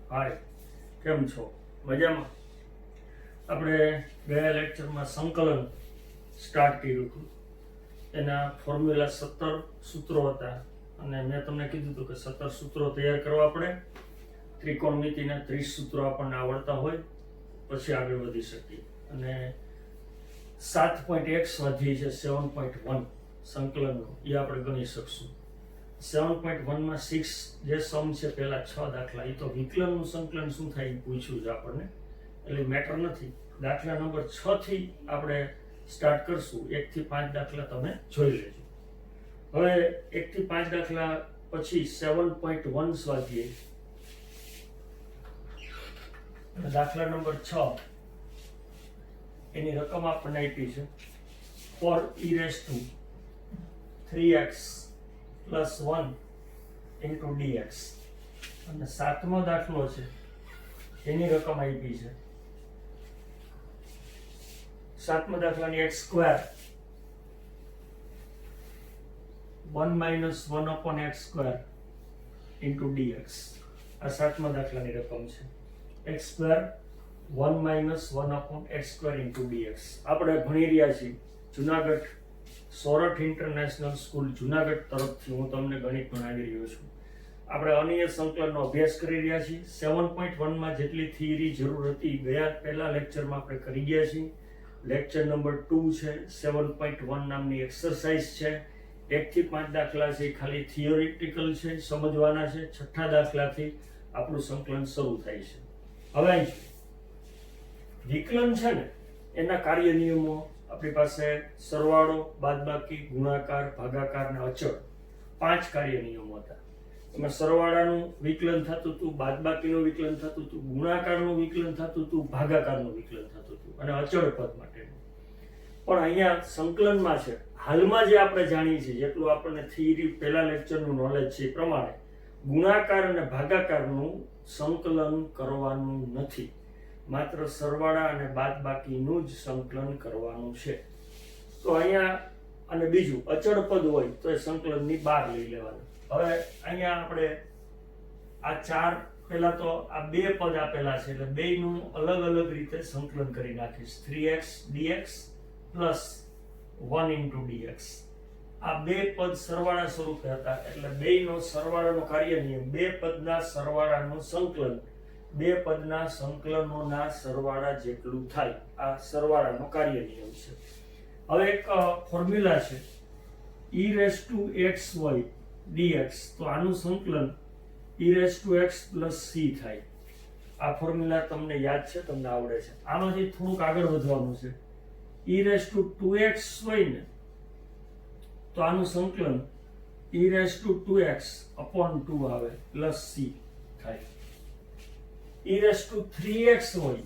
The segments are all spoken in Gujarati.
હાય, કેમ છો? મજામાં? આપણે ગયા લેક્ચરમાં સંકલન સ્ટાર્ટ કર્યું હતું. એના ફોર્મ્યુલા 17 સૂત્રો હતા અને મેં તમને કીધું હતું કે 17 સૂત્રો તૈયાર કરવા પડે. ત્રિકોણમિતિના 30 સૂત્રો આપણને આવડતા હોય પછી આગળ વધી શકીએ. અને 7.1 સ્વાધ્યાય છે 7.1 સંકલનનો, એ આપણે ગણી શકશું. 7.1 માં 6 જે સમ છે, પહેલા 6 દાખલા, એ તો વિકલનનું સંકલન શું થાય એ પૂછ્યું છે આપણને, એટલે મેટર નથી. દાખલા નંબર 6 થી આપણે સ્ટાર્ટ કરશું. 1 થી 5 દાખલા તમે જોઈ લેજો. હવે 1 થી 5 દાખલા પછી 7.1 સ્વાધ્યાય, દાખલા નંબર 6, એની રકમ આપણને આપી છે 4e3x + 1 × dx. અને 7મો દાખલો છે, એની રકમ આપી છે 7મા દાખલાની x² 1 - 1/x² × dx. આ 7મા દાખલાની રકમ છે. x² 1 - 1/x² × dx. આપણે ભણી રહ્યા છીએ જુનાગઢ સોરઠ ઇન્ટરનેશનલ સ્કૂલ જુનાગઢ તરફથી હું તમને ગણિત ભણાવી રહ્યો છું. આપણે અનિયત સંકલનનો અભ્યાસ કરી રહ્યા છીએ. 7.1 માં જેટલી થિયરી જરૂર હતી ગયા પહેલા લેક્ચરમાં આપણે કરી ગયા છીએ. લેક્ચર નંબર 2 છે, 7.1 નામની એક્સરસાઇઝ છે. 1 થી 5 દાખલા છે, ખાલી થિયોરિટિકલ છે, સમજવાના છે. 6થા દાખલાથી આપણું સંકલન શરૂ થાય છે. હવે વિકલન છે ને, એના કાર્ય નિયમો આપણી પાસે સરવાળો, બાદબાકી, ગુણાકાર, ભાગાકાર અને અચળ 5 કાર્ય નિયમો હતા. એમાં સરવાળાનું વિકલન થતું હતું, બાદબાકીનું વિકલન થતું હતું, ગુણાકારનું વિકલન થતું હતું, ભાગાકારનું વિકલન થતું હતું અને અચળ પદ માટેનું. પણ અહીંયા સંકલનમાં છે, હાલમાં જે આપણે જાણીએ છીએ, જેટલું આપણને થિયરી પહેલા લેક્ચરનું નોલેજ છે એ પ્રમાણે ગુણાકાર અને ભાગાકારનું સંકલન કરવાનું નથી. માત્ર સરવાળા અને બાદબાકીનું જ સંકલન કરવાનું છે. તો અહીંયા અને બીજું અચળ પદ હોય તો એ સંકલનની બહાર લઈ લેવાનું. હવે અહીંયા આપણે આ 4 પહેલા તો આ 2 પદ આપેલા છે, એટલે બેયનું અલગ અલગ રીતે સંકલન કરી નાખીશ. 3x dx + 1 × dx. આ 2 પદ સરવાળા સ્વરૂપે હતા, એટલે બેયનો સરવાળાનો કાર્ય નિયમ 2 પદના સરવાળાનું સંકલન 2 પદના સંકલનોના સરવાળા જેટલું થાય, આ સરવાળાનો કાર્ય નિયમ છે. હવે એક ફોર્મ્યુલા છે e⁻x હોય dx, તો આનું સંકલન e⁻x + c થાય. આ ફોર્મ્યુલા તમને યાદ છે, તમને આવડે છે. આમાંથી થોડુંક આગળ વધવાનું છે. e⁻2x હોય ને, તો આનું સંકલન e⁻2x/2 આવે + c થાય. e⁻3x હોય,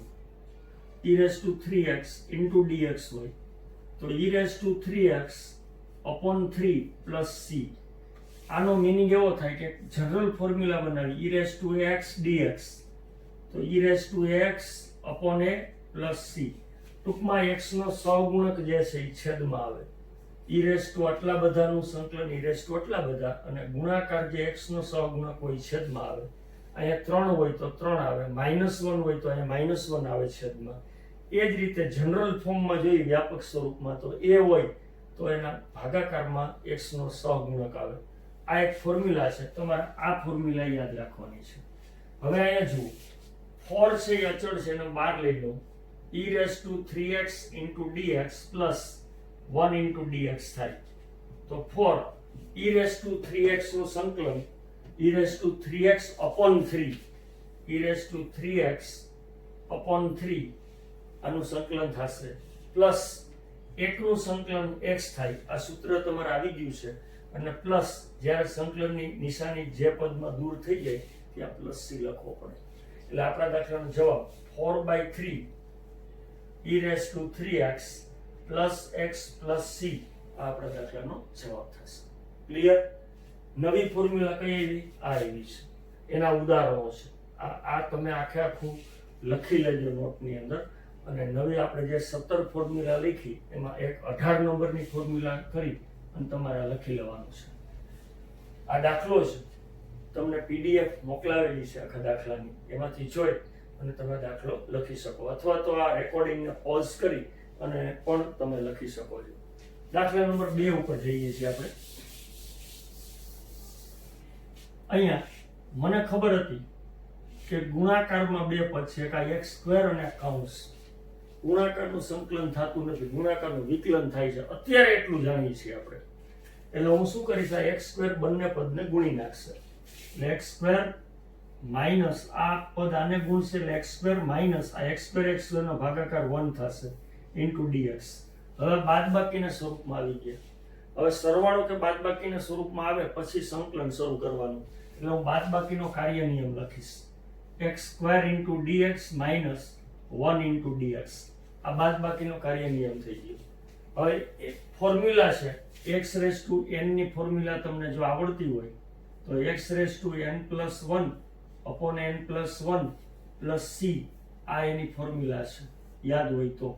e⁻3x × dx હોય, તો e⁻3x/3 + c. આનો મિનિંગ એવો થાય કે જનરલ ફોર્મ્યુલા બનાવી e⁻x dx, તો e⁻x/a + c. ટૂંકમાં x નો સહગુણક જે છે એ છેદમાં આવે. આટલા બધાનું સંકલન આટલા બધા, અને ગુણાકાર જે x નો સહગુણક હોય છેદમાં આવે. અહીંયા 3 હોય તો 3 આવે, -1 હોય તો અહીંયા -1 આવે છેદમાં. એ જ રીતે જનરલ ફોર્મમાં જોઈએ વ્યાપક સ્વરૂપમાં, તો a હોય તો એના ભાગાકારમાં x નો સહગુણક આવે. આ એક ફોર્મ્યુલા છે, તમારે આ ફોર્મ્યુલા યાદ રાખવાની છે. હવે અહીંયા જુઓ, 4 છે એ અચળ છે, એને બહાર લઈ લો. e⁻3x × dx + 1 × dx થાય. તો 4 e⁻3x નું સંકલન e⁻3x/3 e⁻3x/3 આનું સંકલન થશે, પ્લસ 1 નું સંકલન x થાય. આ સૂત્ર તમારે આવી ગયું છે. અને પ્લસ જ્યારે સંકલનની નિશાની જે પદમાં દૂર થઈ જાય ત્યાં +c લખવો પડે. એટલે આપણા દાખલાનો જવાબ 4/3 e⁻3x + x + c આ આપણા દાખલાનો જવાબ થશે. ક્લિયર? નવી ફોર્મ્યુલા કઈ આવી? આ આવી છે. એના ઉદાહરણો છે. આ તમે આખે આખું લખી લેજો નોટની અંદર. અને નવી આપણે જે 17 ફોર્મ્યુલા લખી એમાં એક 18 નંબરની ફોર્મ્યુલા કરી અને તમારે લખી લેવાનું છે. આ દાખલો છે, તમને PDF મોકલાવેલી છે આખા દાખલાની, એમાંથી જોઈ અને તમે દાખલો લખી શકો, અથવા તો આ રેકોર્ડિંગને પોઝ કરી અને પણ તમે લખી શકો છો. દાખલા નંબર 2 ઉપર જઈએ છીએ આપણે. અહીંયા મને ખબર હતી કે ગુણાકારમાં બે પદ છે, એક આ x² અને આ કૌંસ. ગુણાકારનું સંકલન થતું નથી, ગુણાકારનું વિકલન થાય છે. અત્યારે એટલું જાણીએ છીએ આપણે. એટલે હું શું કરીશ, આ x² બંને પદને ગુણી નાખશે, એટલે x² માઇનસ આ પદ આને ગુણશે, એટલે x² માઇનસ આ x² નો ભાગાકાર 1 થશે ઇન્ટુ dx. હવે બાદબાકીના સ્વરૂપમાં આવી ગયા. હવે સરવાળો કે બાદબાકીના સ્વરૂપમાં આવે પછી સંકલન શરૂ કરવાનું, એટલે હું બાદબાકીનો કાર્ય નિયમ લખીશ, x² into dx minus 1 into dx. આ બાદબાકીનો કાર્ય નિયમ થઈ ગયો. હવે એક ફોર્મ્યુલા છે x⁻n ની ફોર્મ્યુલા, તમને જો આવડતી હોય તો x⁻n+1 upon n+1 plus c, આ એની ફોર્મ્યુલા છે, યાદ હોય તો.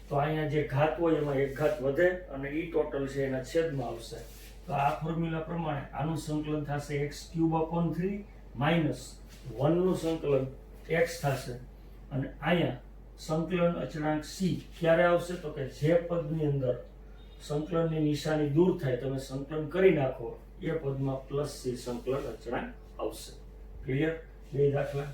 તો અહીંયા જે ઘાત હોય એમાં એક ઘાત વધે અને ઈ ટોટલ છે એના છેદમાં આવશે. તો આ ફોર્મ્યુલા પ્રમાણે આનું સંકલન થશે x³ / -1 નું સંકલન x થશે, અને અહીંયા સંકલન અચળાંક c ક્યારે આવશે તો કે જે પદની અંદર સંકલનની નિશાની દૂર થાય, તમે સંકલન કરી નાખો, એ પદમાં +c સંકલન અચળાંક આવશે. ક્લિયર? બે દાખલા,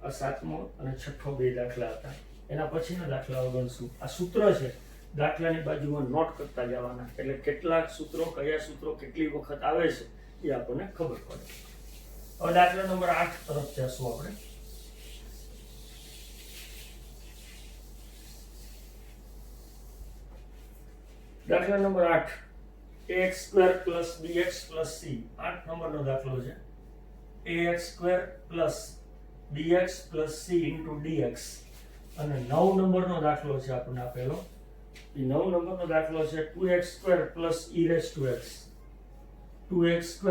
આ 7મો અને 6ઠ્ઠો બે દાખલા હતા. એના પછીના દાખલાઓ ગણશું. આ સૂત્ર છે, દાખલાની બાજુમાં નોટ કરતા જવાના, એટલે કેટલાક સૂત્રો, કયા સૂત્રો કેટલી વખત આવે છે એ આપણને ખબર પડે. હવે દાખલા નંબર 8 તરફ જશું આપણે. દાખલા નંબર 8, ax² + bx + c. 8 નંબરનો દાખલો છે. ax² + bx + c * dx. અને 9 નંબરનો દાખલો છે આપણને આપેલો. એ 9 નંબરનો દાખલો છે 2x² + e⁻x. 2x²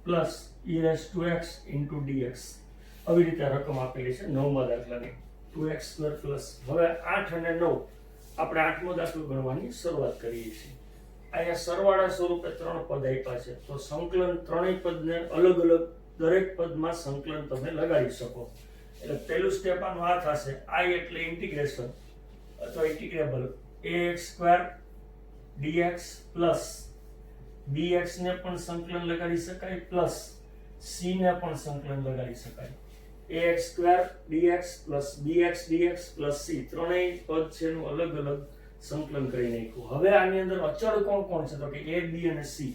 + e⁻x * dx. આવી રીતે રકમ આપેલી છે 9મા દાખલાની. 2x² હવે 8 અને 9 આપણે 8મો દાખલો ગણવાની શરૂઆત કરીએ છીએ. અહીંયા સરવાળા સ્વરૂપે 3 પદ આપ્યા છે, તો સંકલન ત્રણેય પદને અલગ અલગ દરેક પદમાં સંકલન તમે લગાડી શકો. એટલે પહેલું સ્ટેપ આનું આ થશે, I એટલે ઇન્ટિગ્રેશન અથવા integrable ax² dx plus bx ને પણ સંકલન લગાડી શકાય, પ્લસ c ને પણ સંકલન લગાડી શકાય. ax² dx plus bx dx plus c, ત્રણેય પદ છે એનું અલગ અલગ સંકલન કરી નાખ્યું. હવે આની અંદર અચળ કોણ કોણ છે તો કે a, b અને c,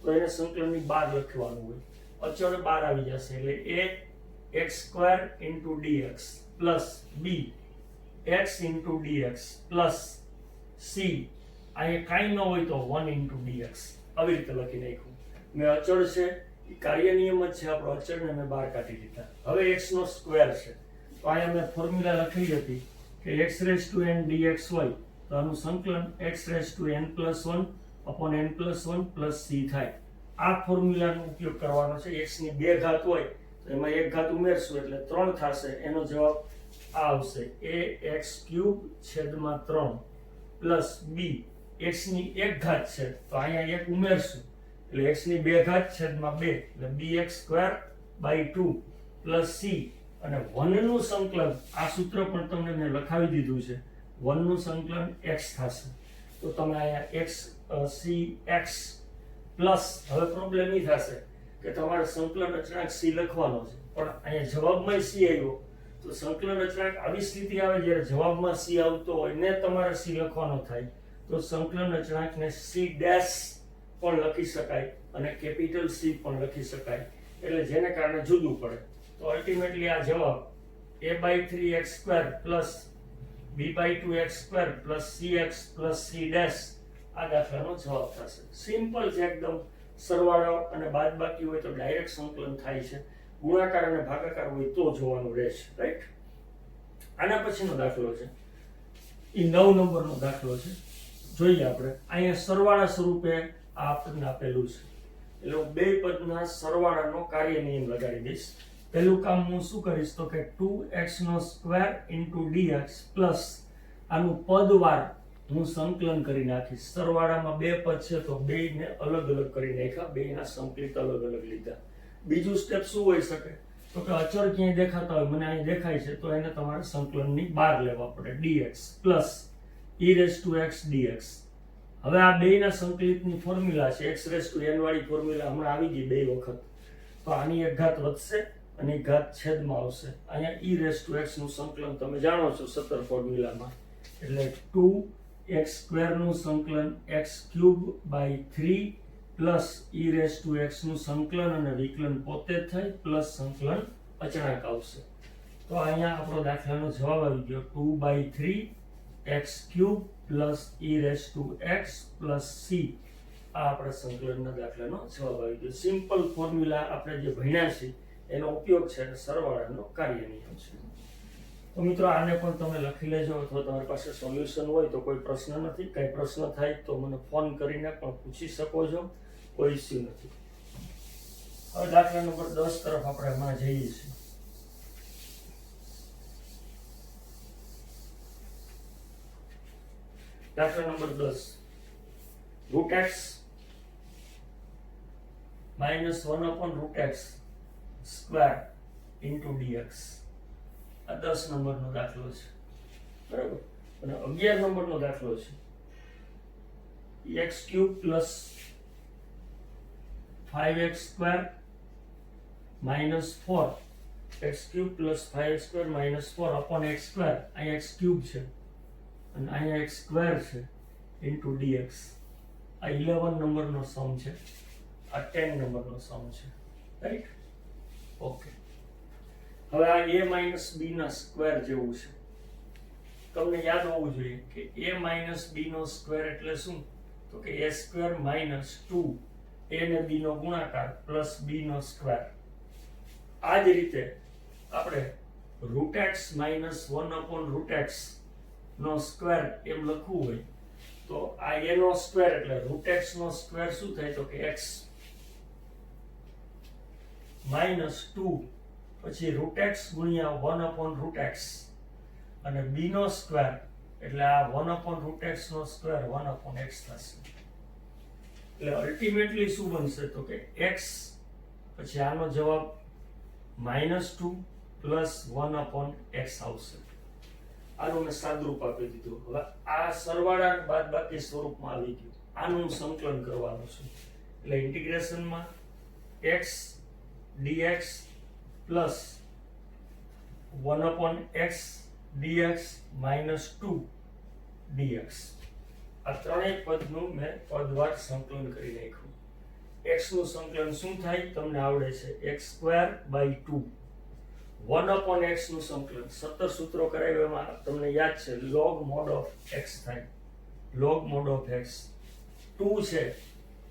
તો એને સંકલનની બહાર લખવાનું હોય. અચળ બહાર આવી જશે, એટલે a x² * dx plus b x * dx plus c, અહીંયા કાંઈ ન હોય તો 1 * dx. આવી રીતે લખી નાખ્યું. મેં અચળ છે એ કાર્ય નિયમ જ છે આપણો, અચળને મેં બહાર કાઢી દીધા. હવે x નો સ્ક્વેર છે, તો અહીંયા મેં ફોર્મ્યુલા લખેલી હતી કે x⁻n dx હોય તો આનું સંકલન x⁻n+1 upon n+1 plus c થાય. આ ફોર્મ્યુલાનો ઉપયોગ કરવાનો છે. x ની બે ઘાત હોય તો એમાં એક ઘાત ઉમેરશું એટલે 3 થશે. એનો જવાબ આ આવશે, ax³ plus b. x ની એક ઘાત છે તો અહીંયા એક ઉમેરશું એટલે x ની બે ઘાત છેદમાં 2, એટલે bx²/2 plus c. અને 1 નું સંકલન, આ સૂત્ર પણ તમને મેં લખાવી દીધું છે, 1 નું સંકલન x થશે. તો તમે અહીંયા cx પ્લસ, હવે પ્રોબ્લેમ એ થશે કે તમારે સંકલન અચળાંક c લખવાનો છે, પણ અહીંયા જવાબમાં c આવ્યો, તો સંકલન અચળાંક આવી સ્થિતિ આવે જ્યારે જવાબમાં c આવતો હોય ને તમારે c લખવાનો થાય, તો સંકલન અચળાંકને c' પણ લખી શકાય અને કેપિટલ C પણ લખી શકાય, એટલે જેને કારણે જુદું પડે. તો અલ્ટિમેટલી આ જવાબ a/3x² plus b/2x² plus cx plus c' આ દાખલાનો જવાબ થશે. સિમ્પલ છે એકદમ. સરવાળો અને બાદબાકી હોય તો ડાયરેક્ટ સંકલન થાય છે, ગુણાકાર અને ભાગાકાર હોય તો જોવાનું રહેશે. રાઈટ? આના પછીનો દાખલો છે એ 9 નંબરનો દાખલો છે. જોઈએ આપણે. અહીંયા સરવાળા સ્વરૂપે આ આપણને આપેલું છે, એટલે હું બે પદના સરવાળાનો કાર્ય નિયમ લગાડી દઈશ. પહેલું કામ હું શું કરીશ તો કે 2x² * dx પ્લસ આનું પદવાર હું સંકલન કરી નાખીશ. સરવાળામાં બે પદ છે તો બેયને અલગ અલગ કરી નાખ્યા, બેયના સંકલિત અલગ અલગ લીધા. બીજું સ્ટેપ શું હોઈ શકે? તો કે અચળ ક્યાંય દેખાતા હોય, મને અહીં દેખાય છે, તો એને તમારે સંકલનની બહાર લેવા પડે, dx plus e raise to x dx. હવે આ બેયના સંકલિતની ફોર્મ્યુલા છે, x રેઝ ટુ n વાળી ફોર્મ્યુલા હમણાં આવી ગઈ બે વખત, તો આની એક ઘાત વધશે અને એક ઘાત છેદમાં આવશે. અહીંયા e રેઝ ટુ x નું સંકલન તમે જાણો છો 17 ફોર્મ્યુલામાં, એટલે 2x² નું સંકલન x³ by 3 plus e raise to x નું સંકલન અને વિકલન પોતે જ થાય પ્લસ સંકલન અચળાંક આવશે. તો અહીંયા આપણો દાખલાનો જવાબ આવી ગયો 2/3 x³ plus e raise to x plus c. આ આપણા સંકલનના દાખલાનો જવાબ આવી ગયો. સિમ્પલ ફોર્મ્યુલા આપણે જે ભણ્યા છે એનો ઉપયોગ છે અને સરવાળાનો કાર્ય નિયમ છે. તો મિત્રો આને પણ તમે લખી લેજો, અથવા તમારી પાસે સોલ્યુશન હોય તો કોઈ પ્રશ્ન નથી. કંઈ પ્રશ્ન થાય તો મને ફોન કરીને પણ પૂછી શકો છો, કોઈ ઇસ્યુ નથી. હવે દાખલા નંબર 10 તરફ આપણે હમણાં જઈએ છીએ. દાખલા number 10, root x minus 1/√x square into dx. આ 10 નંબરનો દાખલો છે, બરાબર. અને 11 નંબરનો દાખલો છે, x³ plus 5x² minus 4, x³ plus 5x² minus 4 upon x², અહીંયા x³ છે અને અહીંયા x² છે, ઇન્ટુ dx. આ 11 નંબરનો સમ છે, આ 10 નંબરનો સમ છે, રાઈટ? ઓકે. હવે આ a માઇનસ b ના સ્ક્વેર જેવું છે. તમને યાદ હોવું જોઈએ કે a માઇનસ b નો સ્ક્વેર એટલે શું? તો કે a² માઇનસ 2 a ને b નો ગુણાકાર પ્લસ b નો સ્ક્વેર. આ જ રીતે આપણે રૂટ x માઇનસ 1/√x નો સ્ક્વેર એમ લખવું હોય તો આ a નો સ્ક્વેર એટલે રૂટ x નો સ્ક્વેર શું થાય? તો કે x માઇનસ 2 પછી રૂટ x ગુણ્યા 1/√x અને b નો સ્ક્વેર એટલે આ 1/√x નો સ્ક્વેર 1/x થશે. એટલે અલ્ટિમેટલી શું બનશે? તો કે x પછી આનો જવાબ -2 પ્લસ 1/x આવશે. આનું મેં સાદરૂપ આપી દીધું. હવે આ સરવાળા બાદબાકી સ્વરૂપમાં આવી ગયું. આનું સંકલન કરવાનું છે, એટલે ઇન્ટિગ્રેશનમાં x dx plus 1/x dx minus 2 dx. આ ત્રણેય પદનું મેં પદવાર સંકલન કરી નાખ્યું. x નું સંકલન શું થાય? તમને આવડે છે, x² બાય 2. 1/x નું સંકલન 17 સૂત્રો કરાવ્યા, એમાં તમને યાદ છે log mod of x થાય, log mod of x. 2 છે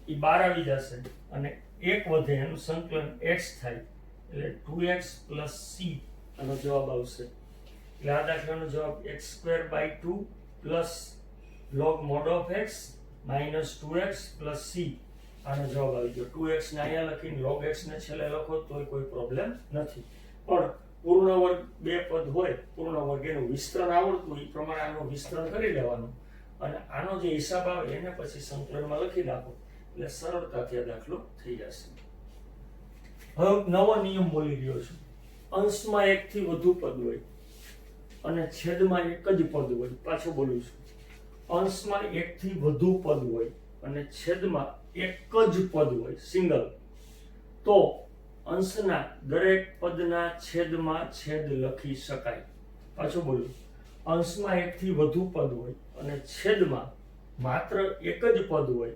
એ 12 આવી જશે અને 1 વધે એનું સંકલન x થાય, એટલે 2x પ્લસ c આનો જવાબ આવશે. એટલે આ દાખલાનો જવાબ x² by 2 plus log mod of x minus 2x plus c આનો જવાબ આવી ગયો. 2x ને અહીંયા લખીને log x ને છેલ્લે લખો તો કોઈ પ્રોબ્લેમ નથી. પણ પૂર્ણ વર્ગ બે પદ હોય, પૂર્ણ વર્ગ એનું વિસ્તરણ આવડતું એ પ્રમાણે આનું વિસ્તરણ કરી લેવાનું અને આનો જે હિસાબ આવે એને પછી સંકલનમાં લખી નાખો એટલે સરળતાથી આ દાખલો થઈ જશે. હવે નવો નિયમ બોલી રહ્યો છું. અંશમાં એક થી વધુ પદ હોય અને છેદમાં એક જ પદ હોય. પાછું બોલું છું, અંશમાં એક થી વધુ પદ હોય અને છેદમાં એક જ પદ હોય, સિંગલ, તો અંશના દરેક પદના છેદમાં છેદ લખી શકાય. પાછું બોલું, અંશમાં એક થી વધુ પદ હોય અને છેદમાં માત્ર એક જ પદ હોય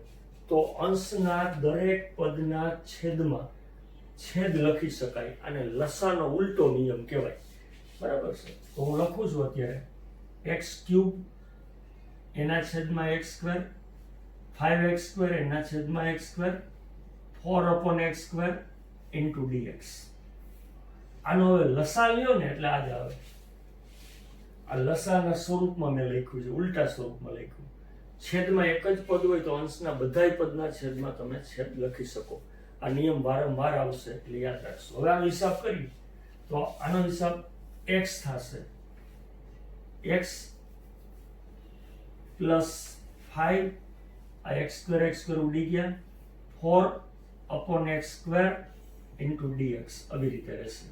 તો અંશના દરેક પદના છેદમાં છેદ લખી શકાય. અને લસાનો ઉલટો નિયમ કહેવાય, બરાબર છે? તો હું લખું છું અત્યારે x³ એના છેદમાં x², 5x² એના છેદમાં x², 4/x² ઇન્ટુ dx. આનો હવે લસા લ્યો ને એટલે આ જ આવે. આ લસાના સ્વરૂપમાં મેં લખ્યું છે, ઉલટા સ્વરૂપમાં લખ્યું. છેદમાં એક જ પદ હોય તો અંશના બધાય પદના છેદમાં તમે છેદ લખી શકો. આ નિયમ વારંવાર આવશે એટલે યાદ રાખશો. હવે આનો હિસાબ કરીએ તો આનો હિસાબ x થશે, x પ્લસ 5, આ x² ઉડી ગયા, 4/x² ઇન્ટુ ડીએક્સ આવી રીતે રહેશે.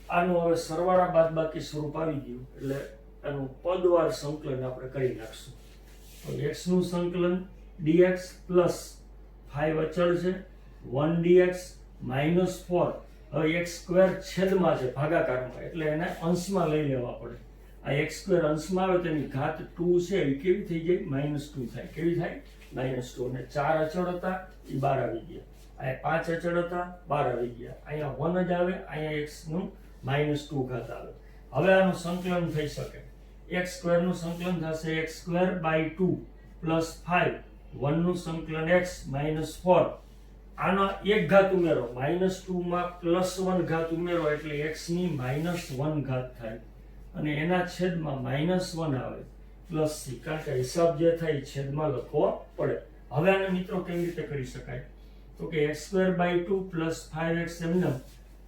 આનું હવે સરવાળા બાદબાકી સ્વરૂપ આવી ગયું એટલે આનું પદવાર સંકલન આપણે કરી નાખશું. તો x નું સંકલન dx પ્લસ 5 અચળ છે 1 dx માઇનસ 4. હવે x સ્ક્વેર છેદમાં છે ભાગાકારમાં એટલે એને અંશમાં લઈ લેવા પડે. આ x સ્ક્વેર અંશમાં આવે તેની ઘાત 2 છે એ કેવી થઈ જાય -2 થાય. કેવી થાય -2. અને 4 અચળ હતા એ બહાર આવી ગયા. અહીંયા 5 અચળ હતા બહાર આવી ગયા. અહીંયા 1 જ આવે, અહીંયા x નું -2 ઘાત આવે. હવે આનું સંકલન થઈ શકે. x સ્ક્વેર નું સંકલન થશે x સ્ક્વેર બાય 2 પ્લસ 5. 1 નું સંકલન x માઇનસ 4. આનો એક ઘાત ઉમેરો -2 માં +1 ઘાત ઉમેરો એટલે x ની -1 ઘાત થાય અને એના છેદમાં -1 આવે પ્લસ c. કારણ કે હિસાબ જે થાય એ છેદમાં લખવો પડે. હવે આને મિત્રો કેવી રીતે કરી શકાય તો કે x square by 2 plus 5x એમને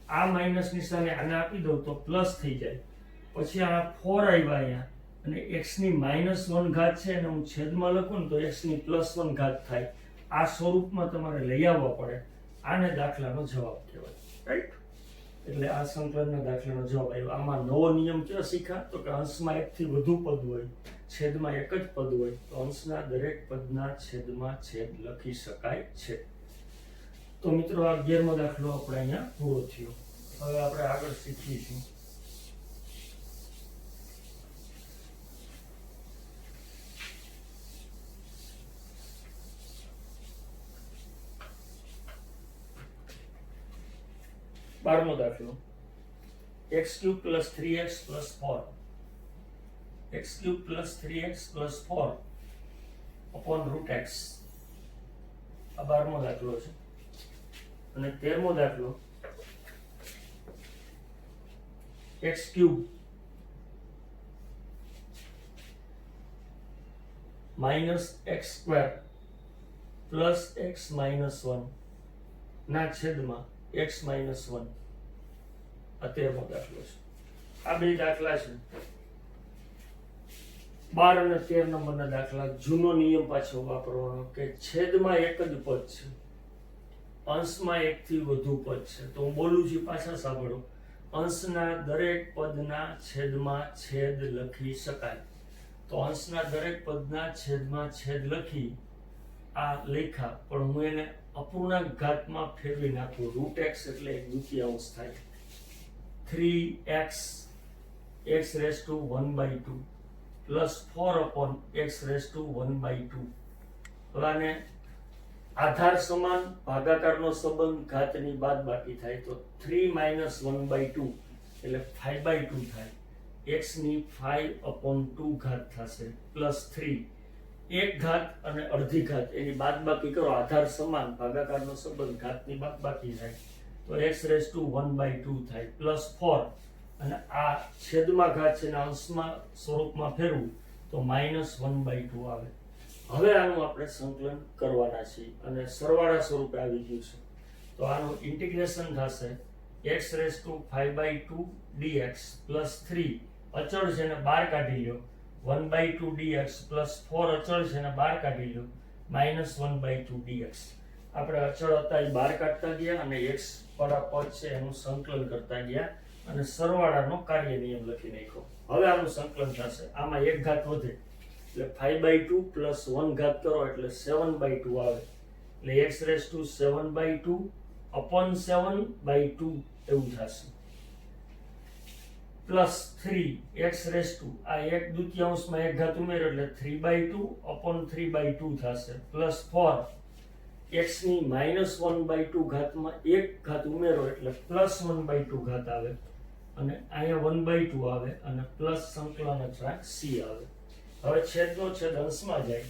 આ માઇનસ નિશાને આને આપી દઉં તો પ્લસ થઈ જાય. પછી આ 4 આવ્યા અહીંયા અને x ની -1 ઘાત છે અને હું છેદમાં લખું ને તો x ની +1 ઘાત થાય. આ સ્વરૂપમાં તમારે લઈ આવવા પડે. આને દાખલાનો જવાબ કહેવાય. રાઈટ? એટલે આ સંકલનના દાખલાનો જવાબ આવ્યો. આમાં નવો નિયમ કેવો શીખ્યા તો કે અંશમાં એકથી વધુ પદ હોય, છેદમાં એક જ પદ હોય તો અંશના દરેક પદના છેદમાં છેદ લખી શકાય છે. તો મિત્રો આ 11મો દાખલો આપણે અહીંયા પૂરો થયો. હવે આપણે આગળ શીખીશું બારમો દાખલો x³ + 3x + 4. x³ + 3x + 4 upon √x. આ 12મો દાખલો છે. અને 13મો દાખલો x³ - x² + x - 1 ના છેદમાં x - 1. આ 13મો દાખલો છે. આ બે દાખલા છે 12 અને 13 નંબરના દાખલા. જૂનો નિયમ પાછો વાપરવાનો કે છેદમાં એક જ પદ છે, અંશમાં એકથી વધુ પદ છે. તો હું બોલું છું પાછા સાંભળો. અંશના દરેક પદના છેદમાં છેદ લખી શકાય. તો અંશના દરેક પદના છેદમાં છેદ લખી આ લેખા પણ હું એને અપૂર્ણાંક ઘાતમાં ફેરવી નાખું. √x એટલે 1/2 થાય. 3x x⁻1/2 plus 4/x⁻1/2. હવે આને આધાર સમાન ભાગાકારનો સંબંધ ઘાતની બાદબાકી થાય તો 3 - 1/2 એટલે 5/2 થાય. x ની 5/2 ઘાત થશે પ્લસ 3. એક ઘાત અને અડધી ઘાત એની બાદબાકી કરો. આધાર સમાન ભાગાકારનો સંબંધ ઘાતની બાદબાકી થાય તો x⁻1/2 થાય પ્લસ 4. અને આ છેદમાં ઘાત છે એના અંશમાં સ્વરૂપમાં ફેરવું તો -1/2 આવે. હવે આનું આપણે સંકલન કરવાના છીએ અને સરવાળા સ્વરૂપે આવી ગયું છે. તો આનું ઇન્ટિગ્રેશન થશે x⁵5/2 dx પ્લસ 3 અચળ છે એને બહાર કાઢી લ્યો 1/2 dx પ્લસ 4 અચળ છે એને બહાર કાઢી લ્યો -1/2 dx. આપણે અચળ હતા એ બહાર કાઢતા ગયા અને x વાળા પદ છે એનું સંકલન કરતા ગયા અને સરવાળાનો કાર્ય નિયમ લખી નાખ્યો. હવે આનું સંકલન થશે. આમાં એક ઘાત વધે એટલે 5/2 પ્લસ 1 ઘાત કરો એટલે 7/2 આવે. એટલે x⁻7/2 upon 7/2 એવું થશે. પ્લસ 3 x⁻, આ 1/2 માં એક ઘાત ઉમેરો એટલે 3/2 upon 3/2 થશે. પ્લસ 4 x ની -1/2 ઘાતમાં એક ઘાત ઉમેરો એટલે પ્લસ 1/2 ઘાત આવે અને અહીંયા 1/2 આવે અને પ્લસ સંકલન અચળાંક c આવે. હવે છેદનો છેદ અંશમાં જાય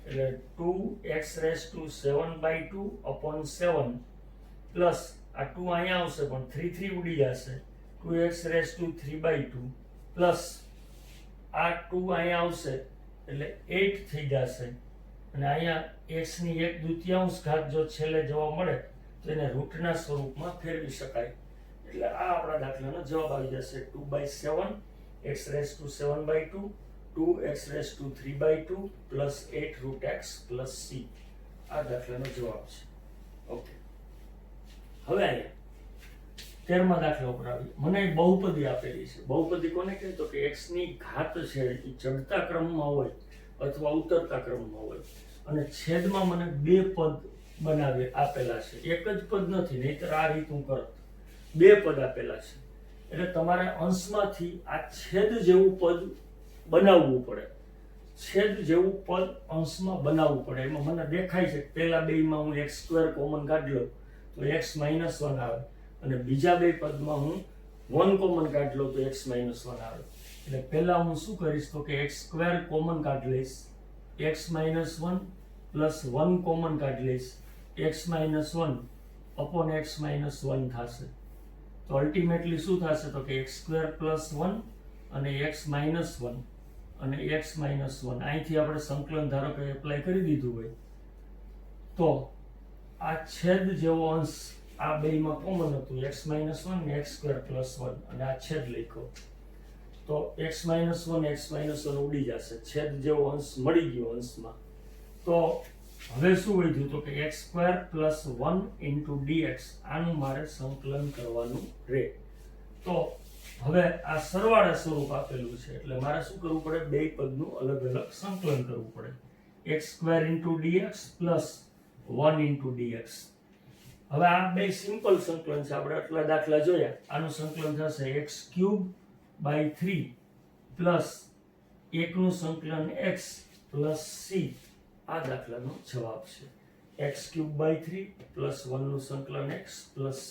એટલે 2x⁻7/2 upon 7 પ્લસ આ 2 અહીંયા આવશે પણ 3 ઉડી જશે 2x⁻3/2 પ્લસ આ 2 અહીંયા આવશે એટલે 8 થઈ જશે અને અહીંયા x ની 1/2 ઘાત જો છેલ્લે જોવા મળે તો એને રૂટના સ્વરૂપમાં ફેરવી શકાય. એટલે આ આપણા દાખલાનો જવાબ આવી જશે 2/7 x⁻7/2 2x⁻3/2 plus 8 √x plus c. આ દાખલાનો જવાબ છે. ઓકે. હવે અહીંયા 13મા દાખલા ઉપર આવી. મને એક બહુપદી આપેલી છે. બહુપદી કોને કહે તો કે x ની ઘાત છે એ ચડતા ક્રમમાં હોય અથવા ઉતરતા ક્રમમાં હોય અને છેદમાં મને બે પદ આપેલા છે. એક જ પદ નથી, નહીતર આ રીત હું કરત. બે પદ આપેલા છે એટલે તમારે અંશમાંથી આ છેદ જેવું પદ બનાવવું પડે. છેદ જેવું પદ અંશમાં બનાવવું પડે. એમાં મને દેખાય છે પહેલા બેમાં હું x² કોમન કાઢી લઉં તો x - 1 આવે અને બીજા બે પદમાં હું 1 કોમન કાઢી લઉં તો x - 1 આવે. એટલે પહેલા હું શું કરીશ તો કે x² કોમન કાઢી લઈશ, x - 1 પ્લસ 1 કોમન કાઢી લઈશ, x - 1 અપોન x - 1 થશે. તો અલ્ટિમેટલી શું થશે તો કે x² પ્લસ 1 અને x - 1 અને x - 1 અહીંથી આપણે સંકલન ધારો કે એપ્લાય કરી દીધું હોય તો આ છેદ જેવો અંશ આ બેમાં કોમન હતું, x - 1 ને x² પ્લસ 1 અને આ છેદ લખ્યો તો x - 1 x - 1 ઉડી જશે. છેદ જેવો અંશ મળી ગયો અંશમાં. તો હવે શું વધ્યું તો કે x² પ્લસ 1 ઇન્ટુ dx આનું મારે સંકલન કરવાનું રહે. તો હવે આ સરવાળા સ્વરૂપ આપેલું છે એટલે મારે શું કરવું પડે, બે પદનું અલગ અલગ સંકલન કરવું પડે. x² into dx plus 1 into dx. હવે આ બે સિમ્પલ સંકલન છે. આપણે આટલા દાખલા જોયા. આનું સંકલન થશે x³/3 પ્લસ 1 નું સંકલન x પ્લસ c. આ દાખલાનો જવાબ છે. x³/3 પ્લસ 1 નું સંકલન x પ્લસ c.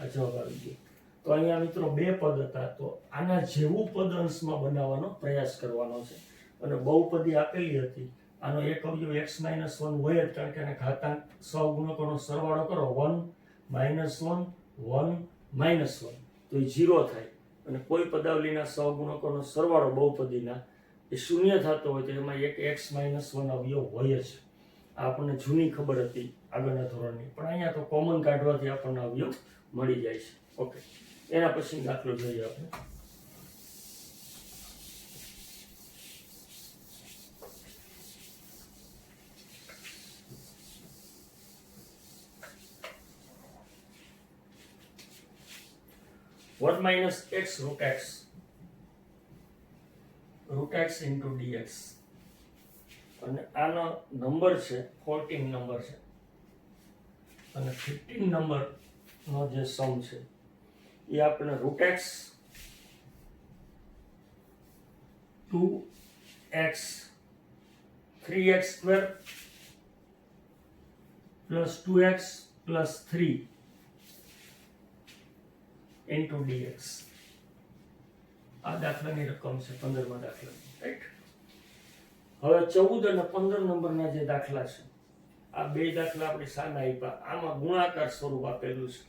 આ જવાબ આવી ગયો. તો અહીંયા મિત્રો બે પદ હતા તો આના જેવું પદ અંશમાં બનાવવાનો પ્રયાસ કરવાનો છે. અને બહુપદી આપેલી હતી. આનો એક અવયવ x - 1 હોય જ, કારણ કે આના ઘાતાંક સહગુણકોનો સરવાળો કરો 1 - 1 1 - 1 તો એ 0 થાય. અને કોઈ પદાવલીના સહગુણકોનો સરવાળો બહુપદીના એ શૂન્ય થતો હોય તો એમાં એક x - 1 અવયવ હોય જ. આ આપણને જૂની ખબર હતી આગળના ધોરણની, પણ અહીંયા તો કોમન કાઢવાથી આપણને અવયવ મળી જાય છે. ઓકે, એના પછી દાખલો જોઈએ આપણે. One minus x root x into dx. અને આનો નંબર છે 14 નંબર છે અને 15 નંબર નો જે સમ છે એ આપણે root x 2x 3x² plus 2x plus 3 into dx. આ દાખલાની રકમ છે 15મા દાખલાની, રાઈટ. હવે 14 અને 15 નંબરના જે દાખલા છે આ બે દાખલા આપણે સામે આપ્યા. આમાં ગુણાકાર સ્વરૂપ આપેલું છે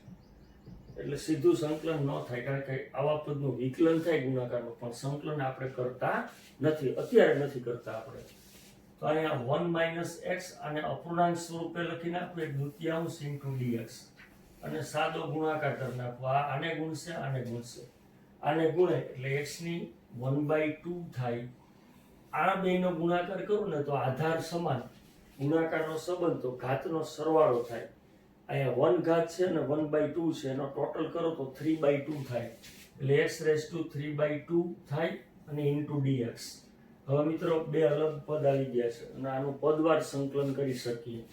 એટલે સીધું સંકલન ન થાય, કારણ કે આવા પદનું વિકલન થાય ગુણાકારનું, પણ સંકલન આપણે કરતા નથી, અત્યારે નથી કરતા આપણે. તો અહીંયા 1 માઇનસ એક્સ અને અપૂર્ણાંક સ્વરૂપે લખીને આપણે દ્વિતીયાંશ ઇન્ટુ dx અને સાદો ગુણાકાર કરી નાખવો. આને ગુણશે, આને ગુણશે, આને ગુણે એટલે x ની 1/2 થાય. આ બેનો ગુણાકાર કરું ને તો આધાર સમાન, ગુણાકારનો સંબંધ તો ઘાતનો સરવાળો થાય. અહીંયા 1 ઘાત છે ને 1/2 છે, એનો ટોટલ કરો તો 3/2 થાય એટલે x⁻³ થાય અને ઇન્ટુ dx. હવે મિત્રો બે અલગ પદ આવી ગયા છે અને આનું પદવાર સંકલન કરી શકીએ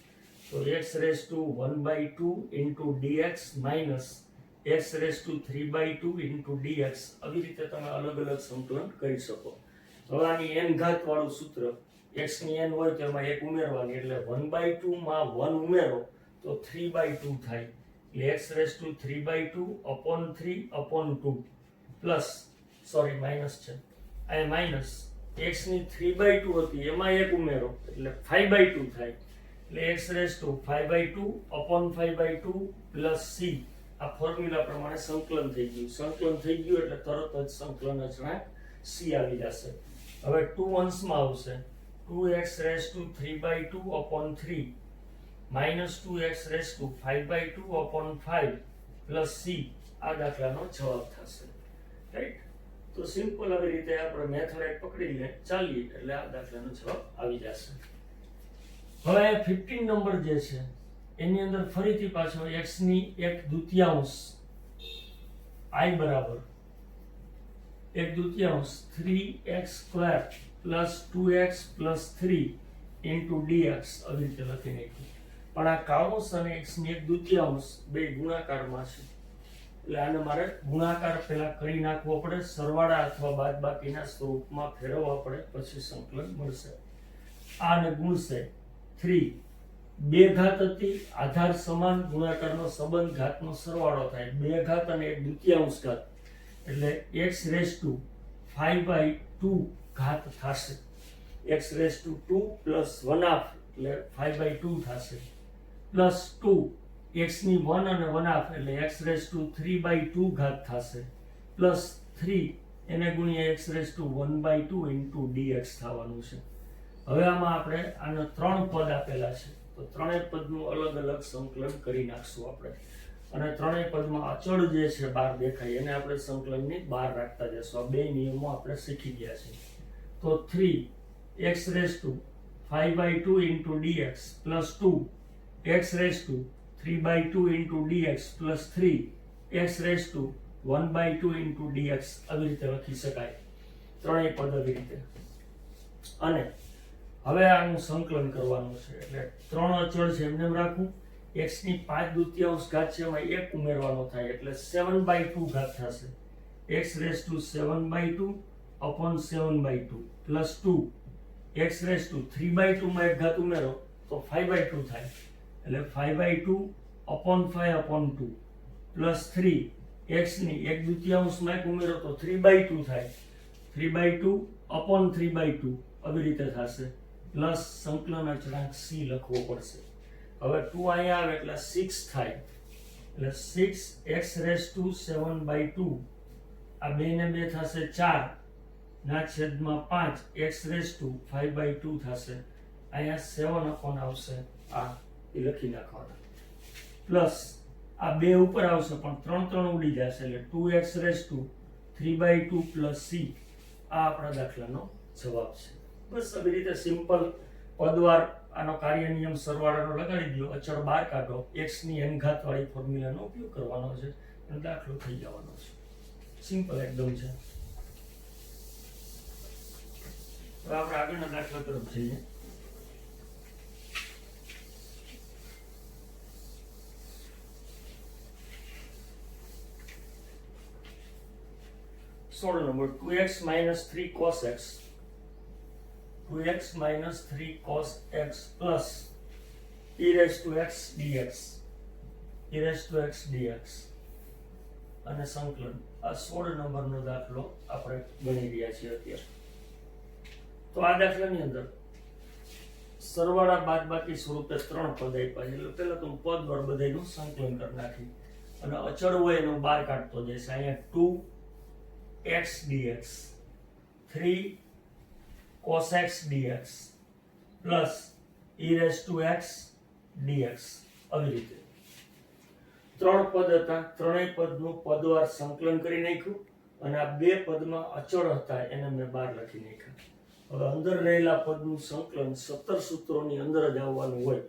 તો x⁻² into dx minus x⁻³ into dx. આવી રીતે તમે અલગ અલગ સંકલન કરી શકો. હવે આની n ઘાત વાળું સૂત્ર, x ની n હોય તો એમાં 1 ઉમેરવાની એટલે 1/2 માં 1 ઉમેરો તો 3/2 થાય એટલે x⁻³ upon 3/2 plus sorry minus છે આ માઇનસ x ની 3/2 હતી એમાં 1 ઉમેરો એટલે 5/2 થાય એટલે x⁵² upon 5/2 પ્લસ c. આ ફોર્મ્યુલા પ્રમાણે સંકલન થઈ ગયું. સંકલન થઈ ગયું એટલે તરત જ સંકલન અચળાંક c આવી જશે. હવે 2 અંશમાં આવશે 2x⁵² upon 3 minus 2x⁵5/2 upon 5 plus c. આ દાખલાનો જવાબ થશે, રાઈટ. તો સિમ્પલ આવી રીતે આપણે મેથડ એક પકડી લે ચાલીએ એટલે આ દાખલાનો જવાબ આવી જશે. હવે 15 નંબર જે છે એની અંદર ફરીથી પાછો x ની 1/2 I બરાબર 1/2 3x² plus 2x plus 3 into dx આવી રીતે લખી નાખ્યું. પણ આ કાઉન્સ અને x ની 1/2 બે ગુણાકારમાં છે એટલે આને મારે ગુણાકાર પહેલા કરી નાખવો પડે, સરવાળા અથવા બાદબાકીના સ્વરૂપમાં ફેરવવા પડે, પછી સંકલન મળશે. આને ગુણશે 3 બે ઘાત હતી, આધાર સમાન, ગુણાકારનો સંબંધ, ઘાતનો સરવાળો થાય, 2 ઘાત અને 1/2 ઘાત એટલે x રેઝ ટુ 5/2 ઘાત થશે. x રેઝ ટુ 2 પ્લસ 1/2 એટલે 5/2 થશે, પ્લસ 2 x ની 1 અને 1/2 એટલે x રેઝ ટુ 3/2 ઘાત થશે, પ્લસ 3 એને ગુણ્યા x raise to 1/2 into dx થવાનું છે. હવે આમાં આપણે આના 3 પદ આપેલા છે તો ત્રણેય પદનું અલગ અલગ સંકલન કરી નાખશું આપણે, અને ત્રણેય પદમાં અચળ જે છે બહાર દેખાય એને આપણે સંકલનની બહાર રાખતા જશું. આ બે નિયમો આપણે શીખી ગયા છે. તો 3x raise to 5/2 into dx plus 2x raise to 3/2 into dx plus 3x raise to 1/2 into dx આવી રીતે લખી શકાય ત્રણેય પદ આવી રીતે. અને હવે આનું સંકલન કરવાનું છે એટલે 3 અચળ છે એમને રાખવું, x ની 5/2 ઘાત છે એમાં 1 ઉમેરવાનો થાય એટલે 7/2 ઘાત થશે, x raise to 7/2 upon 7/2 plus 2 x raise to 3/2 માં 1 ઘાત ઉમેરો તો 5/2 થાય એટલે 5/2 અપોન 5 અપોન 2 પ્લસ 3 x ની 1/2 માં 1 ઉમેરો તો 3/2 થાય, 3/2 અપોન 3/2 આવી રીતે થશે, પ્લસ સંકલન અચળાંક c લખવો પડશે. હવે 2 અહીંયા આવે એટલે 6 થાય એટલે 6x રેઝ ટુ 7/2 આ 2 ને 2 થશે 4 ના છેદમાં 5 x રેઝ ટુ 5/2 થશે, અહીંયા 7 અપોન આવશે, આ એ લખી નાખવાના, પ્લસ આ 2 ઉપર આવશે પણ 3 ઉડી જશે એટલે 2x raise to 3/2 plus c આ આપણા દાખલાનો જવાબ છે. બસ આવી રીતે સિમ્પલ પદવાર આનો કાર્ય નિયમ સરવાળાનો લગાડી દો, અચળ બહાર કાઢો, x ની n ઘાત વાળી ફોર્મ્યુલાનો ઉપયોગ કરવાનો છે અને દાખલો થઈ જવાનો છે. સિમ્પલ એકદમ છે. હવે આપણે આગળના દાખલા તરફ જઈએ. સોળ number 2x minus 3 cos x 2x minus 3 cos x plus e raised to x dx e raised to x dx અને સંકલન. આ 16 નંબરનો દાખલો આપણે ગણી રહ્યા છીએ અત્યારે. તો આ દાખલાની અંદર સરવાળા બાદબાકી સ્વરૂપે 3 પદ આપ્યા છે એટલે પહેલા તો પદ વાર બધાયનું સંકલન કરી નાખી અને અચળ હોય એનો બહાર કાઢતો જઈશ. અહીંયા 2x dx 3 cos x dx plus e raised to x dx આવી રીતે 3 પદ હતા, ત્રણેય પદનું પદવાર સંકલન કરી નાખ્યું અને આ 2 પદમાં અચળ હતા એને મેં બહાર લખી નાખ્યા. હવે અંદર રહેલા પદનું સંકલન 17 સૂત્રોની અંદર જ આવવાનું હોય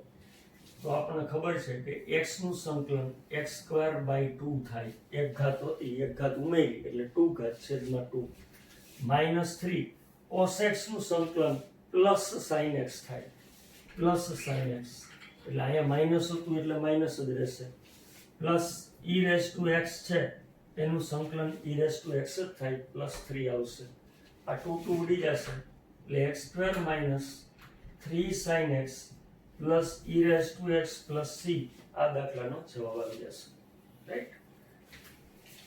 તો આપણને ખબર છે કે x નું સંકલન x²/2 થાય, 1 ઘાત હતી 1 ઘાત ઉમેરી એટલે 2 ઘાત છેદમાં 2 -3 cos x નું સંકલન પ્લસ sin x થાય, પ્લસ sin x એટલે અહીંયા માઇનસ હતું એટલે માઇનસ જ રહેશે, plus e raised to x છે એનું સંકલન e raised to x જ થાય, પ્લસ 3 આવશે, આ 2 ઉડી જશે એટલે x² - 3 sin x plus e raised to x plus c આ દાખલાનો જવાબ આવી જશે. રાઈટ.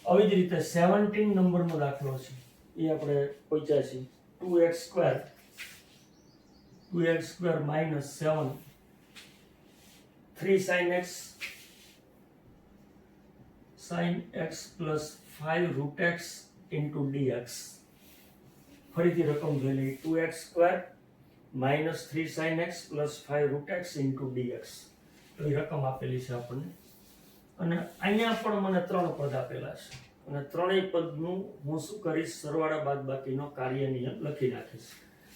આવી જ રીતે 17 નંબરનો દાખલો છે એ આપણે પહોંચ્યા છીએ. 2x² - 7 3 sin x plus 5 root x into dx. ફરીથી રકમ જોઈ લઈએ. 2x² minus 3 sin x plus 5 root x into dx. તો એ રકમ આપેલી છે આપણને અને અહીંયા પણ મને 3 પદ આપેલા છે અને ત્રણેય પદનું હું શું કરીશ, સરવાળા બાદબાકીનો કાર્ય નિયમ લખી નાખીશ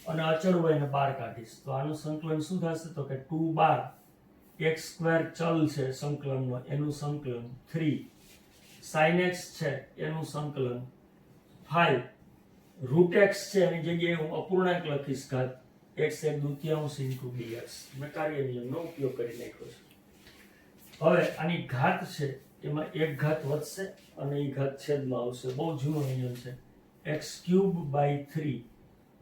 અને અચળ હોય એને બહાર કાઢીશ. તો આનું સંકલન શું થશે તો કે 2 બાર x સ્ક્વેર ચલ છે સંકલનમાં એનું સંકલન 3 sin x છે એનું સંકલન 5 રૂટ x છે એની જગ્યાએ હું અપૂર્ણાંક લખીશ ઘાત x એક દૂતીયાંશ ઇન્ટુ dx મેં કાર્ય નિયમનો ઉપયોગ કરી નાખ્યો છે હવે આની ઘાત છે એમાં એક ઘાત વધશે અને એ ઘાત છેદમાં આવશે બહુ જૂનો નિયમ છે x cube by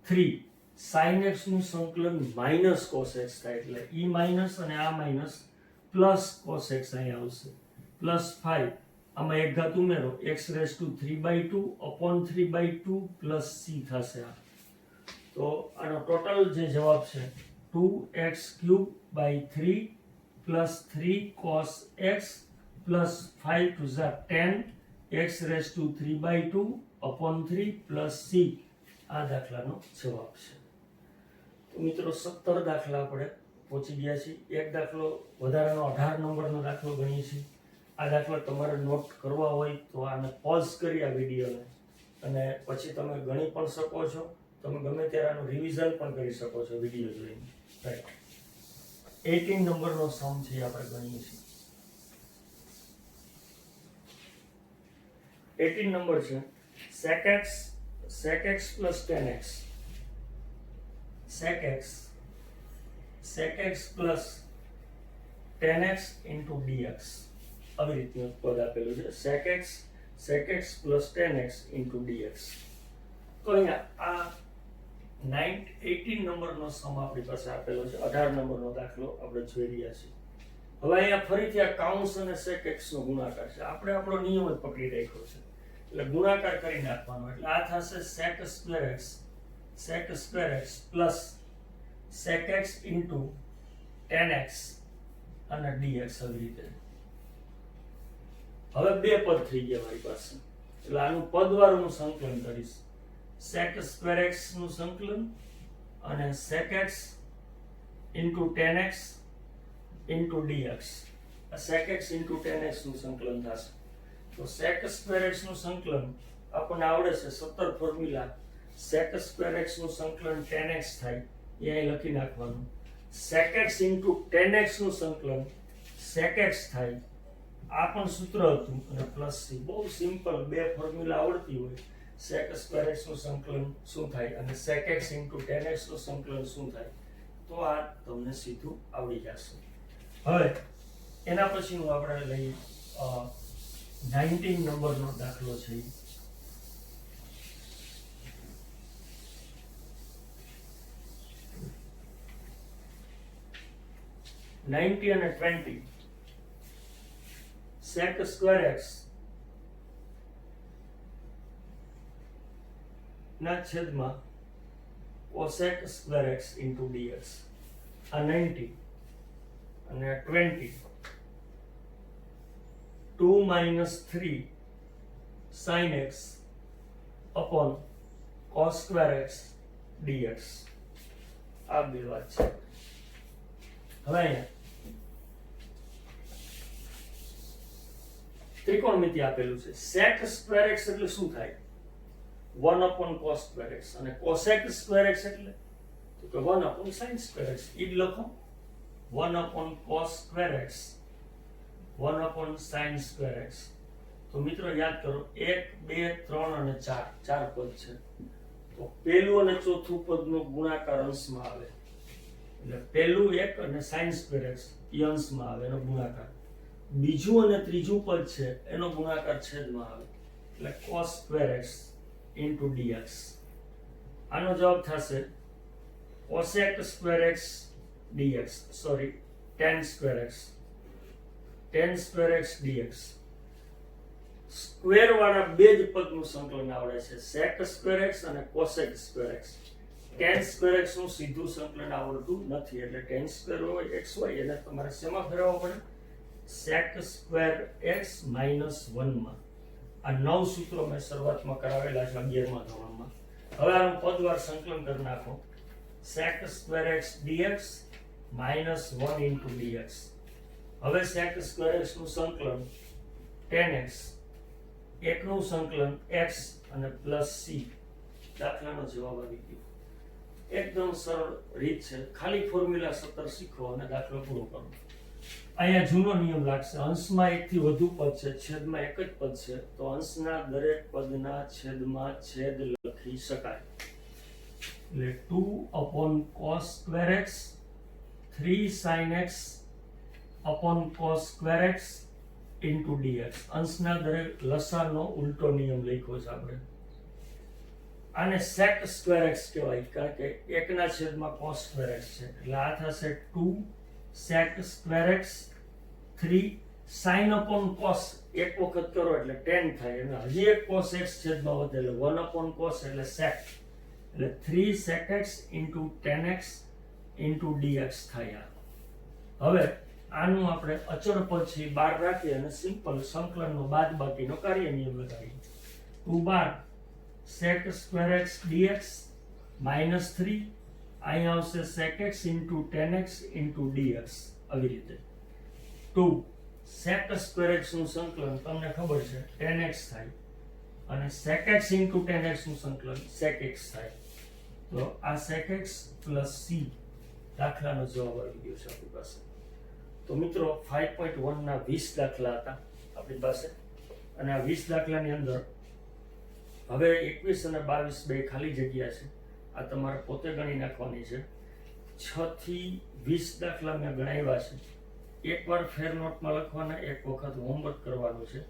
3 sin x નું સંકલન માઇનસ cos x થાય એટલે e માઇનસ અને આ માઇનસ પ્લસ cos x અહીં આવશે પ્લસ 5 આમાં એક ઘાત ઉમેરો x raise to 3/2 upon 3/2 plus c થશે આ તો આનો ટોટલ જે જવાબ છે 2x cube by 3 plus 3 cos x plus 5 to the 10 x raise to 3/2 upon 3 plus c આ દાખલાનો જવાબ છે તો મિત્રો 17 દાખલા આપણે પહોંચી ગયા છીએ એક દાખલો વધારાનો 18 નંબરનો દાખલો ગણીએ છીએ આ દાખલો તમારે નોટ કરવા હોય તો આને પોઝ કરી આ વિડીયોને અને પછી તમે ગણી પણ શકો છો તમે ગમે ત્યારે આનું રિવિઝન પણ કરી શકો છો વિડીયો જોઈને રાઈટ 18 નંબરનો સમ છે આપણે ગણીએ છીએ 18 નંબર છે sec x plus tan x sec x plus tan x into dx આવી રીતનું પદ આપેલું છે sec x plus tan x into dx તો અહીંયા આ 18 નંબરનો સમ આપણી પાસે આપેલો છે 18 નંબરનો દાખલો આપણે જોઈ રહ્યા છીએ હવે અહીંયા ફરીથી આ કાઉન્સ અને sec x નો ગુણાકાર છે આપણે આપણો નિયમ જ પકડી રાખ્યો છે એટલે ગુણાકાર કરી નાખવાનો એટલે આ થશે sec square x plus sec x into tan x અને dx આવી રીતે હવે બે પદ થઈ ગયા મારી પાસે એટલે આનું પદવાળું સંકલન કરીશ sec square x નું સંકલન અને sec x into tan x into dx આ sec x into tan x નું સંકલન થશે તો sec square x નું સંકલન આપણને આવડે છે 17 ફોર્મ્યુલા sec square x નું સંકલન tan x થાય એ અહીં લખી નાખવાનું sec x into tan x નું સંકલન sec x થાય આ પણ સૂત્ર હતું અને પ્લસ c બહુ સિમ્પલ બે ફોર્મ્યુલા આવડતી હોય sec square x નું સંકલન શું થાય અને sec x into tan x નું સંકલન શું થાય તો આ તમને સીધું આવડી જશે હવે એના પછીનું આપણે લઈએ 19 નંબરનો દાખલો છે 90 અને 20 sec square x ના છેદમાં cosec square x into dx આ 90 અને 20 2 minus 3 sin x upon cos square x dx આ બે વાત છે હવે અહીંયા ત્રિકોણમિતિ આપેલું છે sec square x એટલે શું થાય 1 upon cos square x અને cosec square x એટલે તો કે 1 upon sin square x ઈ લખો 1 upon cos square x 1 upon sin square x તો મિત્રો યાદ કરો 1 2 3 અને 4 ચાર પદ છે તો પહેલું અને ચોથું પદનો ગુણાકાર અંશમાં આવે એટલે પહેલું 1 અને sin square x એ અંશમાં આવે એનો ગુણાકાર બીજું અને ત્રીજું પદ છે એનો ગુણાકાર છેદમાં આવે એટલે cos square x into dx આનો જવાબ થશે cosec square x dx sorry tan square x dx square વાળા બે જ પદનું સંકલન આવડે છે sec square x અને cosec square x tan square x નું સીધું સંકલન આવડતું નથી એટલે tan square હોય x હોય એને તમારે શેમાં ફેરવવો પડે sec square x -1 માં આ 9 સૂત્રો મેં શરૂઆતમાં કરાવેલા છે 11મા ધોરણમાં હવે આનું પદવાર સંકલન કરી નાખો sec square x dx -1 into dx હવે sec square x નું સંકલન tan x એકનું સંકલન x અને પ્લસ c દાખલાનો જવાબ આવી ગયો એકદમ સરળ રીત છે ખાલી ફોર્મ્યુલા 17 શીખો અને દાખલો પૂરો કરો અહીંયા જૂનો નિયમ લાગશે, અંશમાં એકથી વધુ પદ છે, છેદમાં એક જ પદ છે, તો અંશના દરેક પદના છેદમાં છેદ લખી શકાય. એટલે 2/cos square x 3 sin x upon cos square x into dx. અંશના દરેક લસાનો ઉલટો નિયમ લખ્યો છે આપણે. આને sec square x કહેવાય, કારણ કે એકના છેદમાં cos square x છે, એટલે આ થશે 2 sec square x 3 sin upon cos, એક વખત કરો એટલે tan થાય, અને હજી એક cos x છેદમાં વધે એટલે 1/cos એટલે sec, એટલે 3 sec x into tan x into dx થાય. હવે આનું આપણે અચળ પછી બહાર રાખી અને સિમ્પલ સંકલનનો બાદબાકીનો કાર્ય નિયમ લગાવીએ. 2 બાર sec square x dx -3, અહીંયા આવશે sec x into tan x into dx. આવી રીતે 2 sec square x નું સંકલન તમને ખબર છે tan x થાય, અને sec x into tan x નું સંકલન sec x થાય. તો આ sec x plus c દાખલાનો જવાબ આવી ગયો છે આપણી પાસે. તો મિત્રો 5.1 ના 20 દાખલા હતા આપણી પાસે, અને આ 20 દાખલાની અંદર હવે 21 અને 22 બે ખાલી જગ્યા છે, આ તમારે પોતે ગણી નાખવાની છે. 6 થી 20 દાખલા મેં ગણાવ્યા છે, એકવાર ફેર નોટમાં લખવાના, એક વખત હોમવર્ક કરવાનું છે.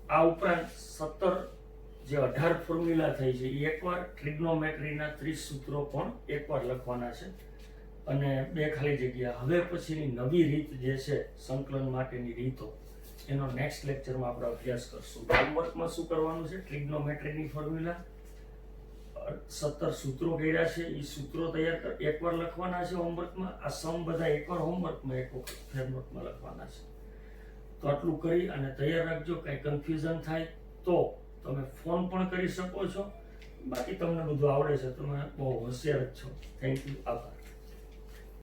આ ઉપરાંત 17 જે 18 ફોર્મ્યુલા થઈ છે એ એકવાર, ટ્રિગ્નોમેટ્રીના 30 સૂત્રો પણ એકવાર લખવાના છે, અને બે ખાલી જગ્યા. હવે પછીની નવી રીત જે છે સંકલન માટેની રીતો, એનો નેક્સ્ટ લેક્ચરમાં આપણે અભ્યાસ કરશું. હોમવર્કમાં શું કરવાનું છે, ટ્રિગ્નોમેટ્રીની ફોર્મ્યુલા 17 સૂત્રો કર્યા છે, એ સૂત્રો તૈયાર એકવાર લખવાના છે હોમવર્કમાં. આ સમ બધા એકવાર હોમવર્કમાં, એક વખત ફેર નોટમાં લખવાના છે. તો આટલું કરી અને તૈયાર રાખજો. કંઈ કન્ફ્યુઝન થાય તો તમે ફોન પણ કરી શકો છો. બાકી તમને બધું આવડે છે, તમે બહુ હોશિયાર જ છો. થેન્ક યુ, આભાર.